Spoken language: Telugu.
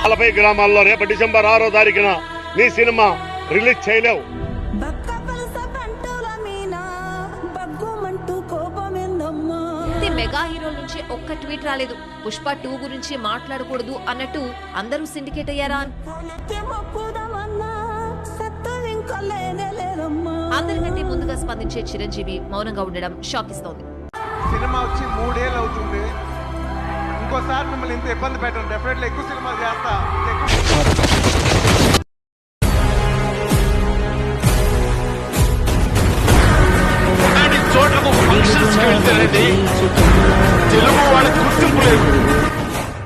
40 గ్రామాల్లో రేపు డిసెంబర్ 6వ తారీఖున నీ సినిమా రిలీజ్ చేయలేవు. మెగా హీరోల నుంచి ఒక్క ట్వీట్ రాలేదు. పుష్ప 2 గురించి మాట్లాడకూడదు అన్నట్టు అందరూ సిండికేట్ అయ్యారా? అందరికంటే ముందుగా స్పందించే చిరంజీవి మౌనంగా ఉండడం షాక్ ఇస్తోంది. సినిమా వచ్చి 3 ఏళ్ళు అవుతుంది. ఇంకోసారి మిమ్మల్ని ఇంత ఇబ్బంది పెట్టండి. డెఫినెట్లీ ఎక్కువ సినిమాలు చేస్తా. చోట్లకు ఫంక్షన్స్ కి వెళ్తారండి. తెలుగు వాళ్ళకి గుర్తింపు లేదు.